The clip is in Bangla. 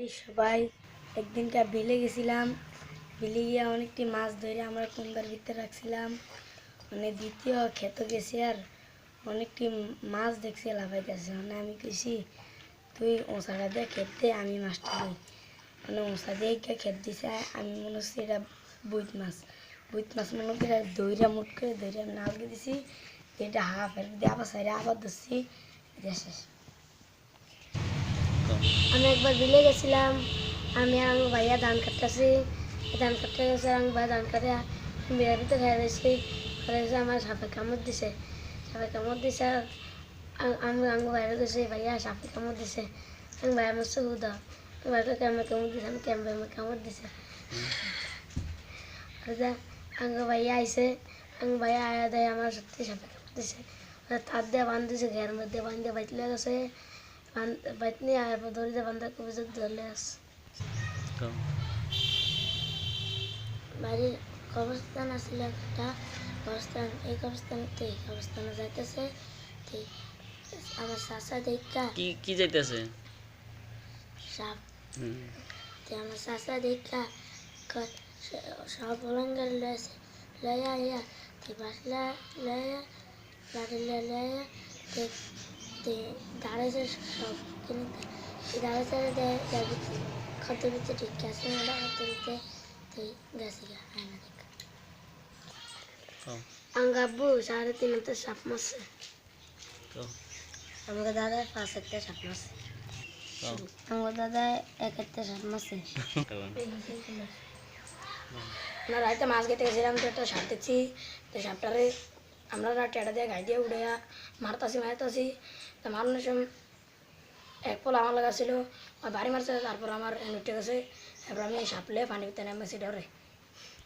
এই সবাই একদিনকার বিলে গেছিলাম। বিলে গিয়ে অনেকটি মাছ ধরে আমরা কুন্দার ভিতরে রাখছিলাম। মানে দ্বিতীয় খেতে গেছি আর অনেকটি মাছ দেখছি লাফাইতেছে। মানে আমি কইছি তুই ওষাটা দিয়ে খেতে আমি মাছটা দিই। মানে ওষা দিয়ে খেত দিছে। আমি মনে হচ্ছে এটা বুইত মাছ মনে করে দইরা মুট করে দইরা নালকে দিছি। এটা হাফ এর দিয়ে আবার সাইডে আবার ধরছি। এটা শেষ। আমি একবার বিলে গেছিলাম। আমি আর আমার ভাইয়া ধান কাটতেছি। ধান কাটতে গেছে আমি ভাই ধান কাটে বিয়ের ভিতরে খেয়ে দিয়েছি। আমার সাপে কামড় দিছে। আমি আমার বাইরে গেছি ভাইয়া সাপে কামড় দিছে। আমি ভাই আমার চোখ দাও ভাইকে কেমন কামড় দিছে আমি কেমন কামড় দিছে। আমার ভাইয়া আইসে আমি ভাইয়া আয়া দেয় আমার সত্যি সাপে কামড় দিছে। তার দিয়ে বান্ধিছে ঘের মধ্যে বান্ধে বাইতলে গেছে। বাইতনি আর দড়িতে বান্ধা খুবই ধরলে আসে। বাড়ির কবরস্থান আসলে একটা কবরস্থান। এই কবরস্থানে যাইতেছে আমার চাচা দেখা কি যাইতেছে সাপ। আমার চাচা দেখা সব অলঙ্কার লয়েছে লয়া ইয়া বাসলা লয়া লাড়ি লয়া দাঁড়াইছে সব কিনে দাঁড়াইছে খাদ্য ভিতরে ঠিক আছে খাদ্য ভিতরে গেছে আয়না দেখা আঙ্গাব্বু 3.5 সাপ মারছে। আমাকে দাদা 5 একটা সাপ মারছে। আমার দাদা 1 একটা সাপ মারছে। আমরা রাইতে মাছ খেতে গেছিলাম তো একটা সাপ দেখছি। তো সাপটারে আমরা টেটা দিয়ে গাই দিয়ে উড়ে মারতাছি তো মারানোর সময় এক পোলা আমার লাগা ছিল বাড়ি মারছে। তারপর আমার উঠে গেছে। তারপর আমি সাপলে পানি ভিতরে নেমেছি ডরে।